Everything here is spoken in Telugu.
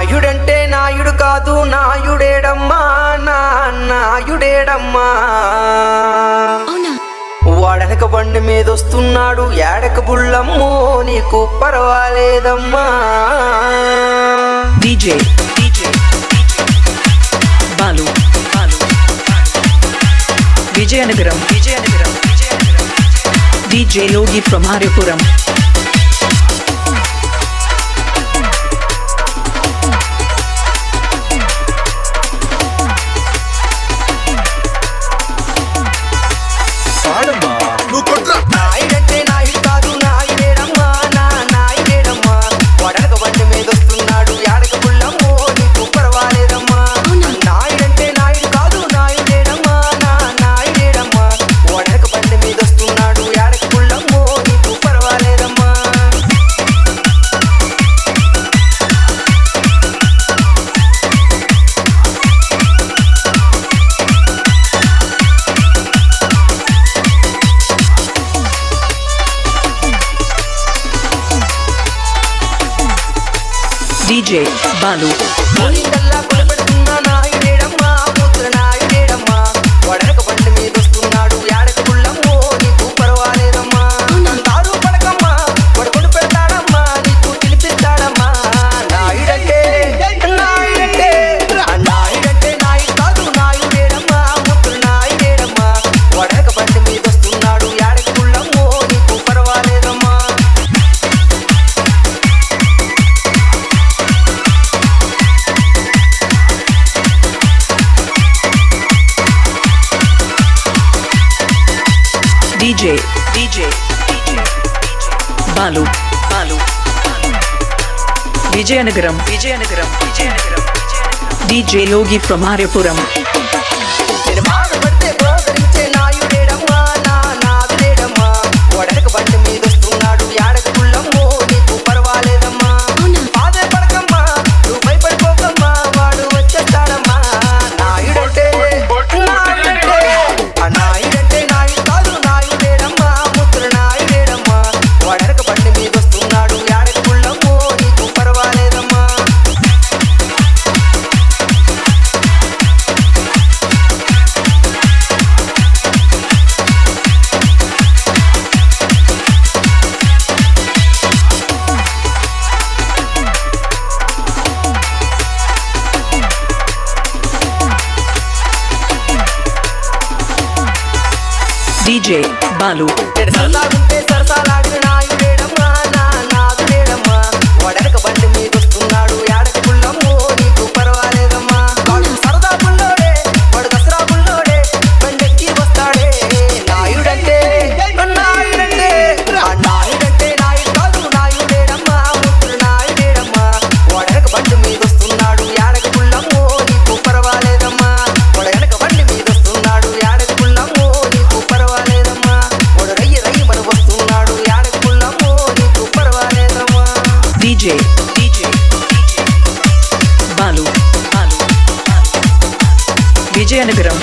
నాయుడంటే నాయుడు కాదు నాయుడేడమ్మా నాయుడేడమ్మా వాడనక బండి మీద వస్తున్నాడు ఏడక బుల్లమ్మో నీకు పర్వాలేదమ్మా DJ Balu Vijayanagaram DJ Logi from Haripuram నాయుడంటే Naidu కాదు నాయుడేడమ్మా నాయుడేడమ్మా వాడనక బండి మీద వస్తున్నాడు ఏడక బుల్లమ్మో నీకు పర్వాలేదమ్మా నాయుడంటే నాయుడు కాదు నాయుడేడమ్మా నాయుడేడమ్మా వాడనక బండి మీద వస్తున్నాడు ఏడక బుల్లమ్మో నీకు పర్వాలేదమ్మా DJ Balu పోయిందల్లా కొలబెడుతున్న నాయుడేడమ్మా ముద్ర నాయుడేడమ్మా వాడనక బండి మీద వస్తున్నాడు ఏడక బుల్లమ్మో నీకు పర్వాలేదమ్మా దారు పడకమ్మా పడుకొని పెడతాడమ్మా నీకు తినిపిస్తాడమ్మా నాయుడంటే నాయుడు కాదు నాయుడేడమ్మా ముద్ర నాయుడేడమ్మా వాడనక బండి మీద వస్తున్నాడు ఏడక బుల్లమ్మో నీకు పర్వాలేదమ్మా DJ Balu Vijayanagaram DJ Logi from Haripuram నేను బాధపడితే బోధరించే నాయుడేడమ్మా నాదుడేడమ్మా వాడనక బండి మీద వస్తున్నాడు ఏడక బుల్లమ్మో నీకు పర్వాలేదమ్మా బాధే పడకమ్మా నువ్వు భయపడిపోకమ్మా వాడు వచ్చేస్తాడమ్మా నాయుడంటే నాయుడు కాదు నాయుడేడమ్మా ముద్ర నాయుడేడమ్మా వాడనక బండి మీద వస్తున్నాడు ఏడక బుల్లమ్మో నీకు పర్వాలేదమ్మా DJ Balu సరసాగుంటే సరసాలాడిన నాయుడేడమ్మా నాదుడేడమ్మా వాడనక బండి మీద వస్తున్నాడు ఏడక బుల్లమ్మో నీకు పర్వాలేదమ్మా వాడు సరదా బుల్లోడే వాడు దసరా బుల్లోడే బండెక్కి వస్తాడే నాయుడంటే నాయుడు కాదు నాయుడేడమ్మా ముద్ర నాయుడేడమ్మా వాడనక బండి మీద వస్తున్నాడు ఏడక బుల్లమ్మో నీకు పర్వాలేదమ్మా వాడనక బండి మీద వస్తున్నాడు ఏడక బుల్లమ్మో నీకు పర్వాలేదమ్మా వాడు రయ్యి మన వస్తున్నాడు ఏడక బుల్లమ్మో నీకు పర్వాలేదమ్మా DJ Balu Vijayanagaram